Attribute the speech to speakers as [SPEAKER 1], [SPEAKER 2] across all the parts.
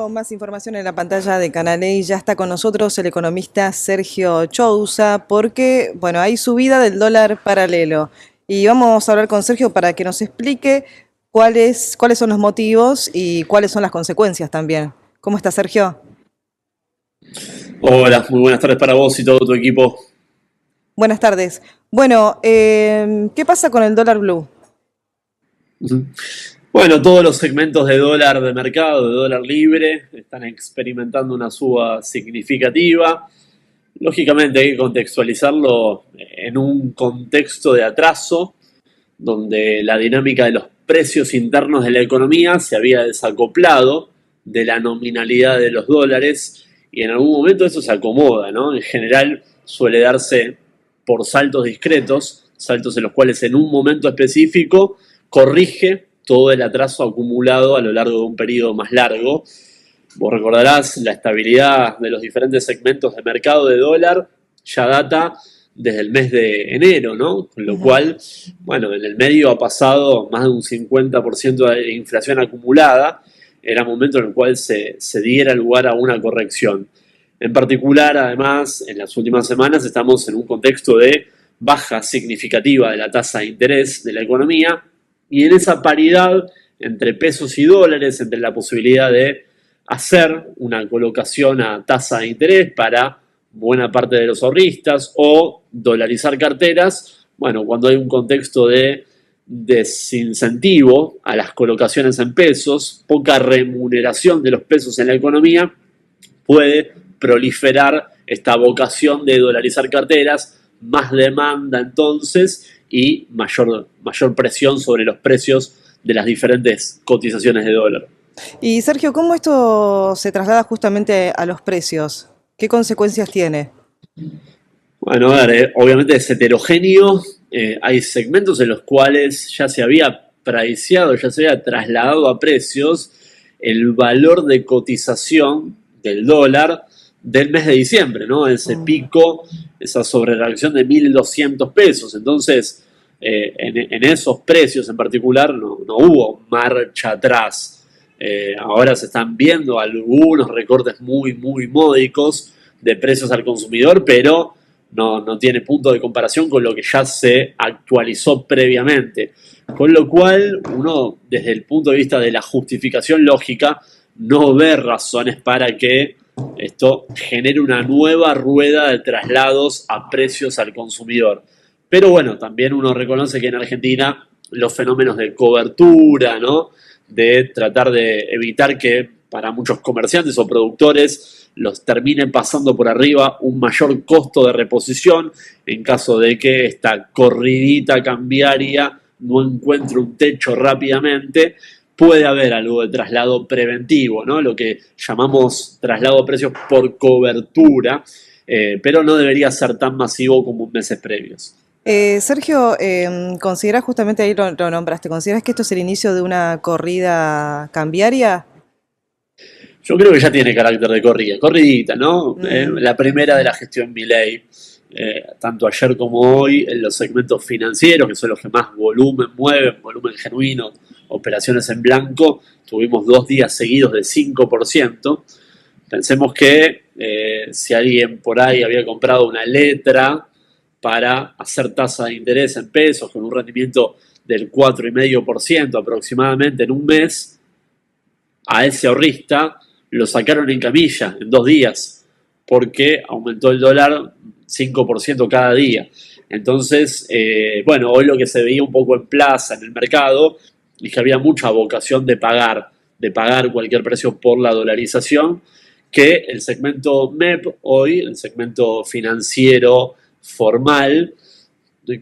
[SPEAKER 1] con más información en la pantalla de Canal E. Ya está con nosotros el economista Sergio Chousa, porque, bueno, hay subida del dólar paralelo. Y vamos a hablar con Sergio para que nos explique cuáles son los motivos y cuáles son las consecuencias también. ¿Cómo está, Sergio?
[SPEAKER 2] Hola, muy buenas tardes para vos y todo tu equipo.
[SPEAKER 1] Buenas tardes. Bueno, ¿qué pasa con el dólar blue?
[SPEAKER 2] Ujú. Bueno, todos los segmentos de dólar de mercado, de dólar libre, están experimentando una suba significativa. Lógicamente hay que contextualizarlo en un contexto de atraso, donde la dinámica de los precios internos de la economía se había desacoplado de la nominalidad de los dólares y en algún momento eso se acomoda, ¿no? En general suele darse por saltos discretos, saltos en los cuales en un momento específico corrige todo el atraso acumulado a lo largo de un periodo más largo. Vos recordarás la estabilidad de los diferentes segmentos de mercado de dólar ya data desde el mes de enero, ¿no? Con lo
[SPEAKER 1] Ujú.
[SPEAKER 2] cual, bueno, en el medio ha pasado más de un 50% de inflación acumulada. Era momento en el cual se diera lugar a una corrección. En particular, además, en las últimas semanas estamos en un contexto de baja significativa de la tasa de interés de la economía y en esa paridad entre pesos y dólares, entre la posibilidad de hacer una colocación a tasa de interés para buena parte de los ahorristas o dolarizar carteras, bueno, cuando hay un contexto de desincentivo a las colocaciones en pesos, poca remuneración de los pesos en la economía, puede proliferar esta vocación de dolarizar carteras, más demanda entonces y mayor presión sobre los precios de las diferentes cotizaciones de dólar.
[SPEAKER 1] Y Sergio, ¿cómo esto se traslada justamente a los precios? ¿Qué consecuencias tiene?
[SPEAKER 2] Bueno, a ver, obviamente es heterogéneo, hay segmentos en los cuales ya se había priceado, ya se había trasladado a precios el valor de cotización del dólar del mes de diciembre, ¿no? Ese
[SPEAKER 1] Mm.
[SPEAKER 2] pico, esa sobrereacción de 1.200 pesos. Entonces, en esos precios en particular no hubo marcha atrás. Ahora se están viendo algunos recortes muy módicos de precios al consumidor, pero no tiene punto de comparación con lo que ya se actualizó previamente. Con lo cual, uno, desde el punto de vista de la justificación lógica, no ve razones para que esto genere una nueva rueda de traslados a precios al consumidor. Pero bueno, también uno reconoce que en Argentina los fenómenos de cobertura, ¿no? De tratar de evitar que para muchos comerciantes o productores los terminen pasando por arriba un mayor costo de reposición en caso de que esta corridita cambiaria no encuentre un techo rápidamente, puede haber algo de traslado preventivo, ¿no? Lo que llamamos traslado de precios por cobertura, pero no debería ser tan masivo como en meses previos.
[SPEAKER 1] Sergio, ¿consideras justamente ahí lo nombraste? ¿Consideras que esto es el inicio de una corrida cambiaria?
[SPEAKER 2] Yo creo que ya tiene carácter de corrida, corridita, ¿no?
[SPEAKER 1] Mm.
[SPEAKER 2] La primera de la gestión Milei, tanto ayer como hoy, en los segmentos financieros, que son los que más volumen mueven, volumen genuino, operaciones en blanco, tuvimos 2 días seguidos de 5%. Pensemos que si alguien por ahí había comprado una letra para hacer tasa de interés en pesos con un rendimiento del 4,5% aproximadamente en un mes, a ese ahorrista lo sacaron en camilla en 2 días porque aumentó el dólar 5% cada día. Entonces, bueno, hoy lo que se veía un poco en plaza, en el mercado, es que había mucha vocación de pagar cualquier precio por la dolarización, que el segmento MEP hoy, el segmento financiero formal,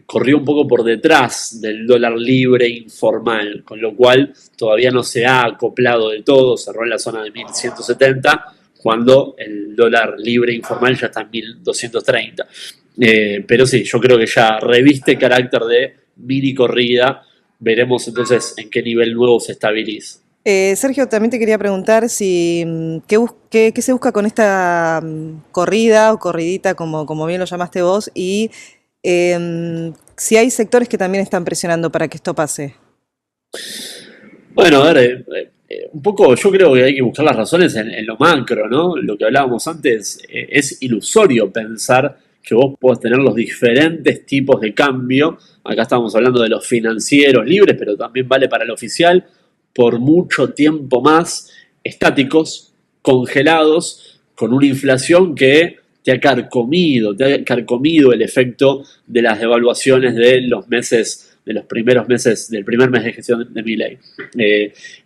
[SPEAKER 2] corrió un poco por detrás del dólar libre informal, con lo cual todavía no se ha acoplado del todo, cerró en la zona de 1.170, cuando el dólar libre informal ya está en 1.230. Pero sí, yo creo que ya reviste carácter de mini corrida, veremos entonces en qué nivel nuevo se estabiliza.
[SPEAKER 1] Sergio, también te quería preguntar si qué se busca con esta corrida o corridita, como bien lo llamaste vos, y si hay sectores que también están presionando para que esto pase.
[SPEAKER 2] Bueno, a ver, un poco yo creo que hay que buscar las razones en lo macro, ¿no? Lo que hablábamos antes, es ilusorio pensar que vos podés tener los diferentes tipos de cambio. Acá estamos hablando de los financieros libres, pero también vale para el oficial, por mucho tiempo más, estáticos, congelados, con una inflación que te ha carcomido el efecto de las devaluaciones de los meses, de los primeros meses, del primer mes de gestión de Milei.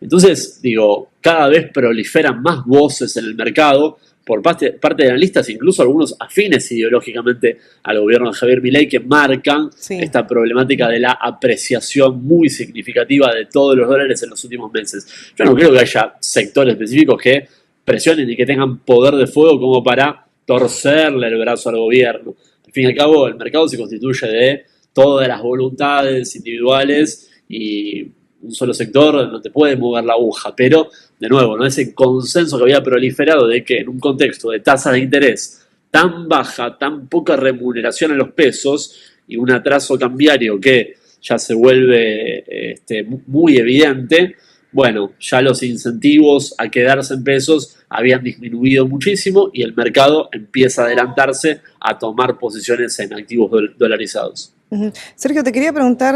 [SPEAKER 2] Entonces, digo, cada vez proliferan más voces en el mercado por parte de analistas, incluso algunos afines ideológicamente al gobierno de Javier Milei, que marcan
[SPEAKER 1] Sí.
[SPEAKER 2] esta problemática de la apreciación muy significativa de todos los dólares en los últimos meses. Yo no creo que haya sectores específicos que presionen y que tengan poder de fuego como para torcerle el brazo al gobierno. Al fin y al cabo, el mercado se constituye de todas las voluntades individuales y un solo sector no te puede mover la aguja, pero de nuevo, ¿no? Ese consenso que había proliferado de que en un contexto de tasas de interés tan baja, tan poca remuneración en los pesos y un atraso cambiario que ya se vuelve muy evidente, bueno, ya los incentivos a quedarse en pesos habían disminuido muchísimo y el mercado empieza a adelantarse a tomar posiciones en activos dolarizados.
[SPEAKER 1] Ujú. Sergio, te quería preguntar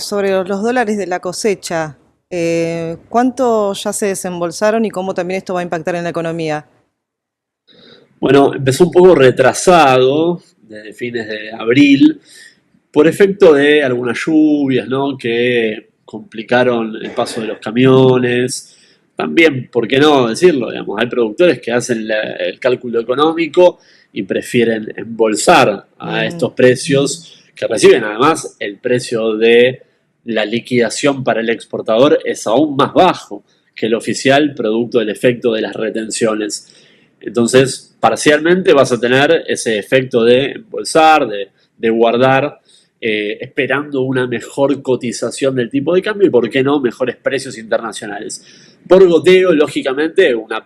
[SPEAKER 1] sobre los dólares de la cosecha. ¿Cuánto ya se desembolsaron y cómo también esto va a impactar en la economía?
[SPEAKER 2] Bueno, empezó un poco retrasado desde fines de abril por efecto de algunas lluvias, ¿no? Que complicaron el paso de los camiones. También, ¿por qué no decirlo? Digamos, hay productores que hacen el cálculo económico y prefieren embolsar a
[SPEAKER 1] Mm,
[SPEAKER 2] estos precios que reciben. Además, el precio de la liquidación para el exportador es aún más bajo que el oficial, producto del efecto de las retenciones. Entonces, parcialmente vas a tener ese efecto de embolsar, de guardar, esperando una mejor cotización del tipo de cambio y, por qué no, mejores precios internacionales. Por goteo, lógicamente, una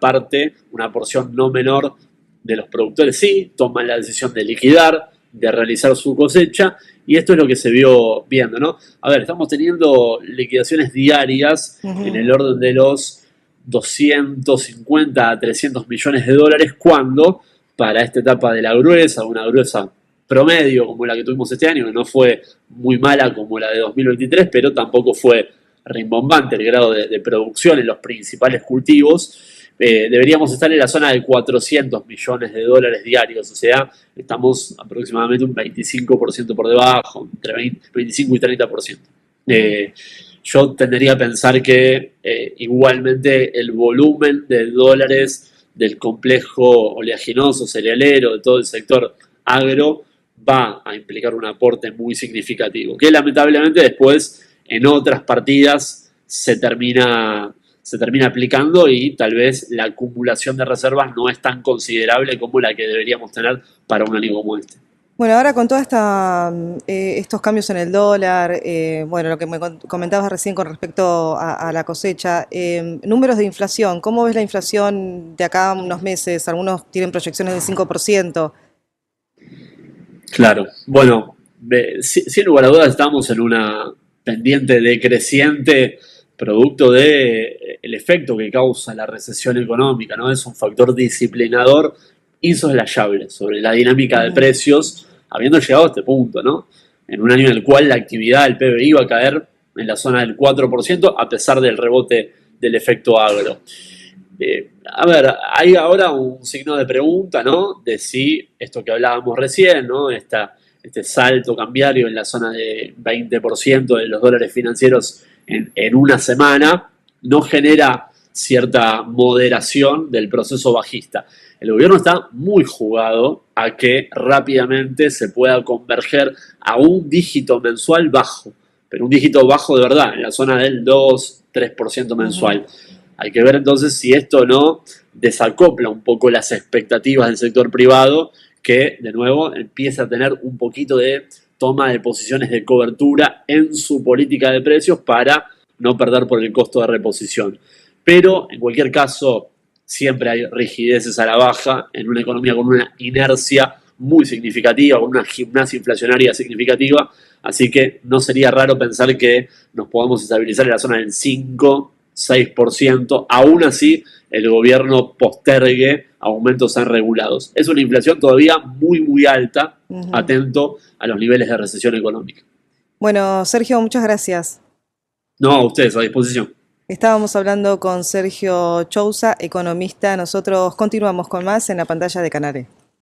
[SPEAKER 2] porción no menor de los productores sí toman la decisión de liquidar, de realizar su cosecha, y esto es lo que se vio viendo, ¿no? A ver, estamos teniendo liquidaciones diarias en
[SPEAKER 1] ujú.
[SPEAKER 2] el orden de los 250 a 300 millones de dólares, cuando para esta etapa de la gruesa, una gruesa promedio como la que tuvimos este año, que no fue muy mala como la de 2023, pero tampoco fue rimbombante el grado de producción en los principales cultivos, deberíamos estar en la zona de 400 millones de dólares diarios, o sea, estamos aproximadamente un 25% por debajo, entre 25 y 30%.
[SPEAKER 1] Ujú.
[SPEAKER 2] Eh, yo tendería a pensar que igualmente el volumen de dólares del complejo oleaginoso, cerealero, de todo el sector agro, va a implicar un aporte muy significativo, que lamentablemente después en otras partidas se termina aplicando y tal vez la acumulación de reservas no es tan considerable como la que deberíamos tener para un año como este.
[SPEAKER 1] Bueno, ahora con toda estos cambios en el dólar, bueno, lo que me comentabas recién con respecto a la cosecha, números de inflación, ¿cómo ves la inflación de acá a unos meses? Algunos tienen proyecciones de 5%.
[SPEAKER 2] Claro, bueno, sin lugar a dudas estamos en una pendiente decreciente producto de el efecto que causa la recesión económica, ¿no? Es un factor disciplinador insoslayable sobre la dinámica de
[SPEAKER 1] Ujú.
[SPEAKER 2] precios, habiendo llegado a este punto, ¿no? En un año en el cual la actividad del PBI iba a caer en la zona del 4% a pesar del rebote del efecto agro. A ver, hay ahora un signo de pregunta, ¿no? De si esto que hablábamos recién, ¿no? Este salto cambiario en la zona de 20% de los dólares financieros en una semana no genera cierta moderación del proceso bajista. El gobierno está muy jugado a que rápidamente se pueda converger a un dígito mensual bajo, pero un dígito bajo de verdad, en la zona del 2-3%
[SPEAKER 1] Ujú.
[SPEAKER 2] mensual. Hay que ver entonces si esto no desacopla un poco las expectativas del sector privado, que de nuevo empieza a tener un poquito de toma de posiciones de cobertura en su política de precios para no perder por el costo de reposición. Pero en cualquier caso, siempre hay rigideces a la baja en una economía con una inercia muy significativa, con una gimnasia inflacionaria significativa, así que no sería raro pensar que nos podamos estabilizar en la zona del 5, 6%. Aún así, el gobierno postergue aumentos tan regulados. Es una inflación todavía muy, muy alta, atento a los niveles de recesión económica.
[SPEAKER 1] Bueno, Sergio, muchas gracias.
[SPEAKER 2] No, a ustedes, a disposición.
[SPEAKER 1] Estábamos hablando con Sergio Chousa, economista. Nosotros continuamos con más en la pantalla de Canal E.